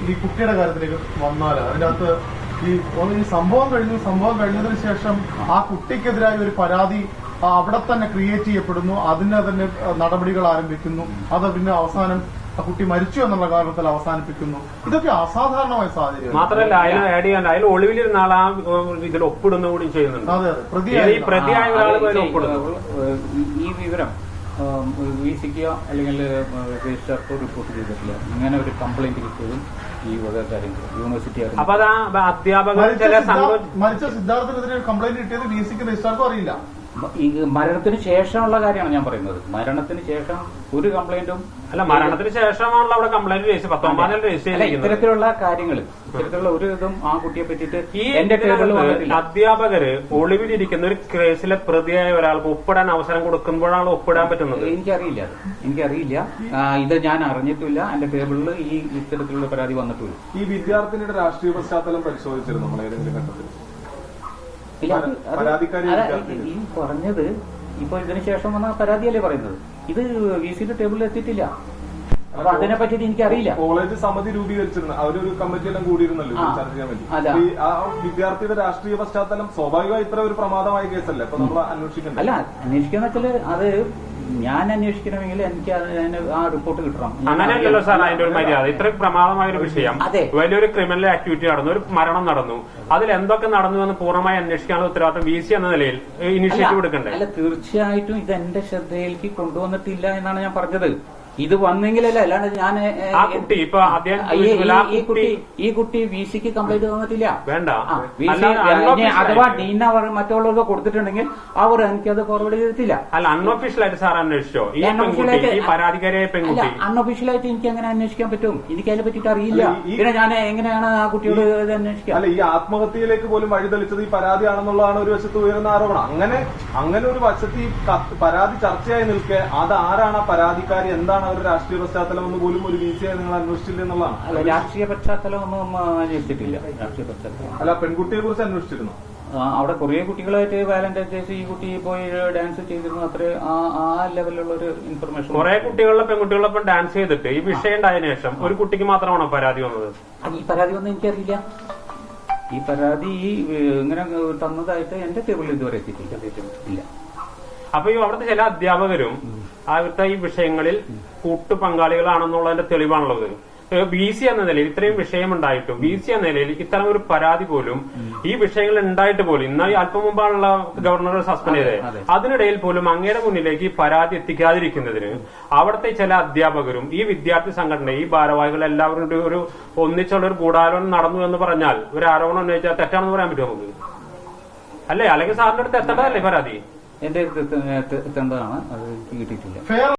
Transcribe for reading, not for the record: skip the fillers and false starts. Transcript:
ഈ കുട്ടിയുടെ കാര്യത്തിലേക്ക് വന്നാൽ അതിന്റെ അകത്ത് ഈ സംഭവം കഴിഞ്ഞതിന് ശേഷം ആ കുട്ടിക്കെതിരായ ഒരു പരാതി അവിടെ തന്നെ ക്രിയേറ്റ് ചെയ്യപ്പെടുന്നു, അതിന് തന്നെ നടപടികൾ ആരംഭിക്കുന്നു, അത് പിന്നെ അവസാനം ആ കുട്ടി മരിച്ചു എന്നുള്ള കാരണത്തിൽ അവസാനിപ്പിക്കുന്നു. ഇതൊക്കെ അസാധാരണമായ സാഹചര്യം. മാത്രമല്ല അതിൽ ഒളിവിലിരുന്ന ആൾ ആ ഇതിൽ ഒപ്പിടുന്ന കൂടി ചെയ്യുന്നുണ്ട്. അതെ, പ്രതിയായ ഒരാൾ ഒപ്പിടുന്നു. ഈ വിവരം VC-ക്കോ അല്ലെങ്കിൽ രജിസ്ട്രാർക്കോ റിപ്പോർട്ട് ചെയ്തിട്ടില്ല. ഇങ്ങനെ ഒരു കംപ്ലൈന്റ് കിട്ടിയതും ഈ വക കാര്യങ്ങൾ യൂണിവേഴ്സിറ്റി അപ്പൊ അധ്യാപകർ മരിച്ച സിദ്ധാർത്ഥനെതിരെ കംപ്ലൈന്റ് കിട്ടിയത് VC-ക്ക് രജിസ്ട്രാർക്കും അറിയില്ല. ഈ മരണത്തിന് ശേഷമുള്ള കാര്യമാണ് ഞാൻ പറയുന്നത്. മരണത്തിന് ശേഷം ഒരു കംപ്ലൈന്റും അല്ല, മരണത്തിന് ശേഷമാണല്ലോ അവിടെ കംപ്ലൈന്റ് രജിസ്റ്റർ 19 രജിസ്റ്റർ ചെയ്തിരിക്കുന്നത്. ഇത്തരത്തിലുള്ള കാര്യങ്ങൾ, ഇത്തരത്തിലുള്ള ഒരു ഇതും ആ കുട്ടിയെ പറ്റിയിട്ട് എന്റെ അധ്യാപകര് ഒളിവിലിരിക്കുന്ന ഒരു കേസിലെ പ്രതിയായ ഒരാൾക്ക് ഒപ്പിടാൻ അവസരം കൊടുക്കുമ്പോഴാണ് ഒപ്പിടാൻ പറ്റുന്നത്. എനിക്കറിയില്ല. ഇത് ഞാൻ അറിഞ്ഞിട്ടില്ല. എന്റെ ടേബിളിൽ ഈ ഇത്തരത്തിലുള്ള പരാതി വന്നിട്ടില്ല. ഈ വിദ്യാർത്ഥിനിയുടെ രാഷ്ട്രീയ പശ്ചാത്തലം പരിശോധിച്ചിരുന്നു നമ്മൾ ഏതെങ്കിലും ഘട്ടത്തിൽ? ഈ പറഞ്ഞത് ഇപ്പൊ ഇതിനു ശേഷം വന്ന പരാതിയല്ലേ പറയുന്നത്. ഇത് VC-യുടെ ടേബിളിൽ എത്തിയിട്ടില്ല. അപ്പൊ അതിനെ പറ്റിയിട്ട് എനിക്കറിയില്ല. കോളേജ് സമിതി രൂപീകരിച്ചിരുന്നു, അവരൊരു കമ്മിറ്റിയെല്ലാം കൂടിയിരുന്നല്ലോ ചർച്ച ചെയ്യാൻ വേണ്ടി. ആ വിദ്യാർത്ഥിയുടെ രാഷ്ട്രീയ പശ്ചാത്തലം സ്വാഭാവികമായി ഇത്ര ഒരു പ്രമാദമായ കേസല്ലേ അപ്പൊ നമ്മൾ അന്വേഷിക്കണം. അല്ല, അന്വേഷിക്കുന്ന വെച്ചാല് അത് ഞാൻ അന്വേഷിക്കണമെങ്കിൽ എനിക്ക് ആ റിപ്പോർട്ട് കിട്ടണം. അങ്ങനെയല്ലല്ലോ സാർ അതിന്റെ ഒരു മര്യാദ. ഇത്ര പ്രമാദമായ ഒരു വിഷയം, വലിയൊരു ക്രിമിനൽ ആക്ടിവിറ്റി നടന്നു, ഒരു മരണം നടന്നു, അതിൽ എന്തൊക്കെ നടന്നു എന്ന് പൂർണ്ണമായി അന്വേഷിക്കാനുള്ള ഉത്തരവാദിത്വം VC എന്ന നിലയിൽ ഇനിഷ്യേറ്റീവ് എടുക്കണ്ടേ? അല്ല, തീർച്ചയായിട്ടും ഇത് എന്റെ ശ്രദ്ധയിലേക്ക് കൊണ്ടുവന്നിട്ടില്ല എന്നാണ് ഞാൻ പറഞ്ഞത്. ഇത് വന്നെങ്കിലല്ല, അല്ലാണ്ട് ഞാൻ ഈ കുട്ടി VC-ക്ക് കംപ്ലൈന്റ് തന്നിട്ടില്ല. വേണ്ട, അഥവാ ഡീന മറ്റുള്ളവർക്ക് കൊടുത്തിട്ടുണ്ടെങ്കിൽ അവർ എനിക്കത് ഫോർവേഡ് ചെയ്തിട്ടില്ല. അല്ല, അൺഒഫീഷ്യലായിട്ട് സാർ അന്വേഷിച്ചോ പരാതിക്കാരിയായ പെൺകുട്ടി? അൺഒഫീഷ്യലായിട്ട് എനിക്ക് അങ്ങനെ അന്വേഷിക്കാൻ പറ്റും? എനിക്ക് അതിനെ പറ്റിയിട്ട് അറിയില്ല. പിന്നെ ഞാൻ എങ്ങനെയാണ് ആ കുട്ടിയോട് ഇത് അന്വേഷിക്കുക? അല്ല, ഈ ആത്മഹത്യയിലേക്ക് പോലും വഴിതെളിച്ചത് ഈ പരാതിയാണെന്നുള്ളതാണ് ഒരു വശത്ത് ഉയർന്ന ആരോപണം. അങ്ങനെ ഒരു വശത്ത് ഈ പരാതി ചർച്ചയായി നിൽക്കെ അത് ആരാണ് ആ പരാതിക്കാരി, എന്താണ് അവരുടെ രാഷ്ട്രീയ പശ്ചാത്തലം എന്ന് പോലും ഒരു VC-യായി നിങ്ങൾ അന്വേഷിച്ചില്ല എന്നുള്ളതാണ്. രാഷ്ട്രീയ പശ്ചാത്തലം ഒന്നും അന്വേഷിച്ചിട്ടില്ല. രാഷ്ട്രീയ പശ്ചാത്തലം അല്ല, പെൺകുട്ടിയെ കുറിച്ച് അന്വേഷിച്ചിരുന്നു. അവിടെ കുറെ കുട്ടികളായിട്ട് വാലന്റൈൻസ് ഡേയ്സ് ഈ കുട്ടി പോയി ഡാൻസ് ചെയ്തിരുന്നു. അത്ര ആ ലെവലിലുള്ള ഒരു ഇൻഫർമേഷൻ. കുറെ കുട്ടികളുടെ പെൺകുട്ടികളൊപ്പം ഡാൻസ് ചെയ്തിട്ട് ഈ വിഷയം ഉണ്ടായതിനു ശേഷം ഒരു കുട്ടിക്ക് മാത്രമാണോ പരാതി വന്നത്? ഈ പരാതി ഒന്നും എനിക്കറിയില്ല. ഈ പരാതി ഇങ്ങനെ തന്നതായിട്ട് എന്റെ ടേബിളിൽ ഇതുവരെ എത്തിയിട്ടില്ല. അപ്പൊ ഈ അവിടുത്തെ ചില അധ്യാപകരും അവിടുത്തെ ഈ വിഷയങ്ങളിൽ കൂട്ടുപങ്കാളികളാണെന്നുള്ളതിന്റെ തെളിവാണുള്ളത്. VC എന്ന നിലയിൽ ഇത്രയും വിഷയമുണ്ടായിട്ടും VC എന്ന നിലയിൽ ഇത്തരം ഒരു പരാതി പോലും ഈ വിഷയങ്ങൾ ഉണ്ടായിട്ട് പോലും ഇന്ന് അല്പം മുമ്പാണുള്ള ഗവർണർ സസ്പെൻഡ് ചെയ്തത്, അതിനിടയിൽ പോലും അങ്ങയുടെ മുന്നിലേക്ക് ഈ പരാതി എത്തിക്കാതിരിക്കുന്നതിന് അവിടുത്തെ ചില അധ്യാപകരും ഈ വിദ്യാർത്ഥി സംഘടന ഈ ഭാരവാഹികൾ എല്ലാവരും ഒരു ഒന്നിച്ചുള്ള ഒരു ഗൂഢാലോചന നടന്നു എന്ന് പറഞ്ഞാൽ ഒരു ആരോപണം ഉന്നയിച്ചാൽ തെറ്റാണെന്ന് പറയാൻ പറ്റുമോ നമുക്ക്? അല്ലേ? അല്ലെങ്കിൽ സാറിന്റെ അടുത്ത് എത്തേണ്ടതല്ലേ പരാതി? എന്റെ എത്തേണ്ടതാണ്. അത് കിട്ടിയിട്ടില്ല. ഫെയർ